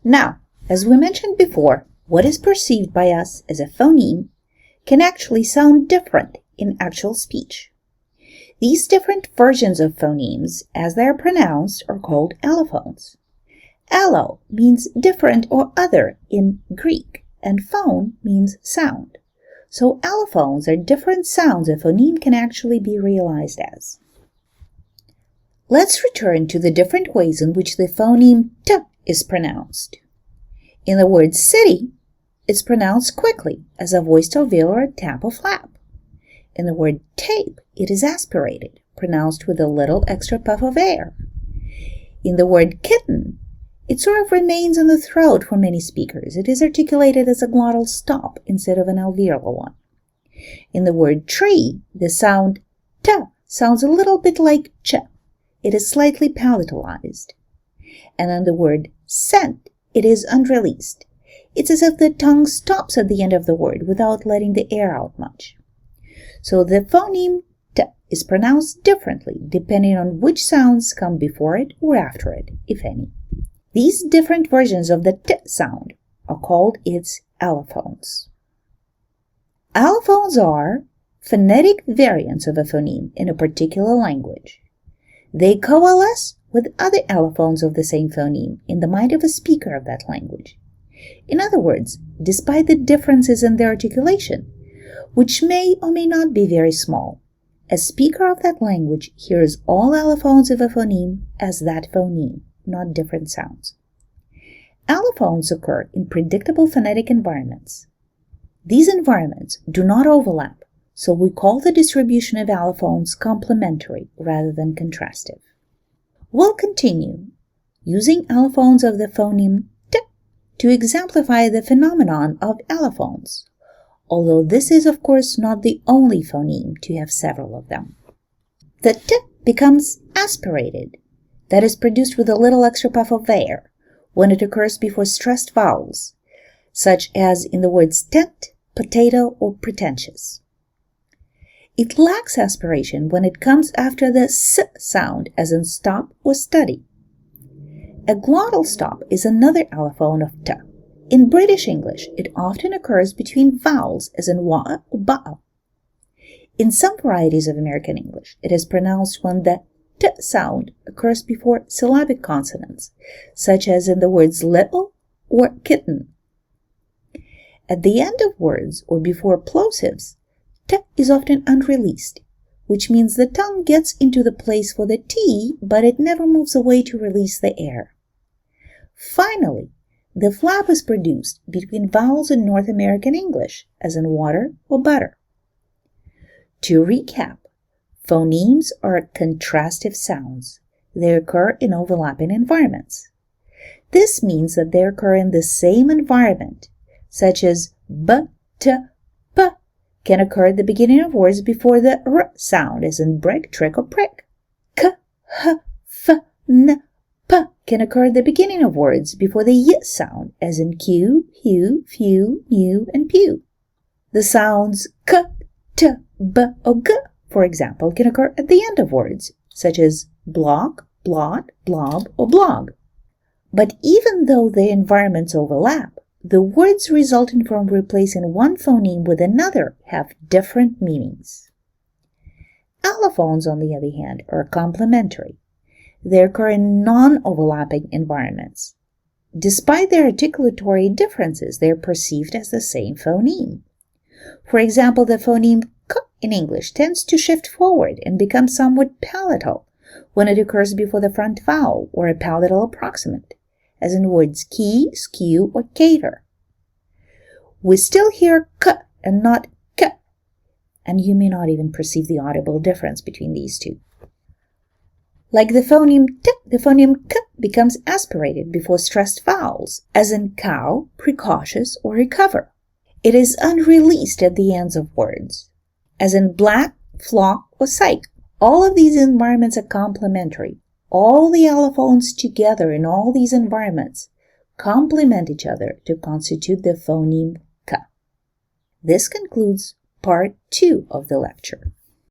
Now, as we mentioned before, what is perceived by us as a phoneme can actually sound different in actual speech. These different versions of phonemes, as they are pronounced, are called allophones. Allo means different or other in Greek, and phone means sound. So allophones are different sounds a phoneme can actually be realized as. Let's return to the different ways in which the phoneme t is pronounced. In the word city, it's pronounced quickly as a voiced alveolar tap or flap. In the word tape, it is aspirated, pronounced with a little extra puff of air. In the word kitten, it sort of remains in the throat for many speakers. It is articulated as a glottal stop instead of an alveolar one. In the word tree, the sound t sounds a little bit like ch. It is slightly palatalized. And in the word scent, it is unreleased. It's as if the tongue stops at the end of the word without letting the air out much. So the phoneme t is pronounced differently depending on which sounds come before it or after it, if any. These different versions of the t sound are called its allophones. Allophones are phonetic variants of a phoneme in a particular language. They coalesce with other allophones of the same phoneme in the mind of a speaker of that language. In other words, despite the differences in their articulation, which may or may not be very small, a speaker of that language hears all allophones of a phoneme as that phoneme, not different sounds. Allophones occur in predictable phonetic environments. These environments do not overlap, so we call the distribution of allophones complementary rather than contrastive. We'll continue using allophones of the phoneme t to exemplify the phenomenon of allophones, although this is of course not the only phoneme to have several of them. The t becomes aspirated, that is produced with a little extra puff of air, when it occurs before stressed vowels, such as in the words tent, potato, or pretentious. It lacks aspiration when it comes after the s sound, as in stop or study. A glottal stop is another allophone of t. In British English, it often occurs between vowels, as in wa or ba. In some varieties of American English, it is pronounced when the t sound occurs before syllabic consonants, such as in the words little or kitten. At the end of words or before plosives, t is often unreleased, which means the tongue gets into the place for the t, but it never moves away to release the air. Finally, the flap is produced between vowels in North American English, as in water or butter. To recap, phonemes are contrastive sounds. They occur in overlapping environments. This means that they occur in the same environment, such as b, t, p can occur at the beginning of words before the r sound, as in brick, trick, or prick. K, h, f, n, p can occur at the beginning of words before the y sound, as in cue, hue, few, new, and pew. The sounds k, t, b, or g, for example, can occur at the end of words, such as block, blot, blob, or blog. But even though the environments overlap, the words resulting from replacing one phoneme with another have different meanings. Allophones, on the other hand, are complementary. They occur in non-overlapping environments. Despite their articulatory differences, they are perceived as the same phoneme. For example, the phoneme k in English tends to shift forward and become somewhat palatal when it occurs before the front vowel or a palatal approximant, as in words key, skew, or cater. We still hear k and not k, and you may not even perceive the audible difference between these two. Like the phoneme t, the phoneme k becomes aspirated before stressed vowels, as in cow, precautious, or recover. It is unreleased at the ends of words, as in black, flock, or psych. All of these environments are complementary. All the allophones together in all these environments complement each other to constitute the phoneme k. This concludes part 2 of the lecture.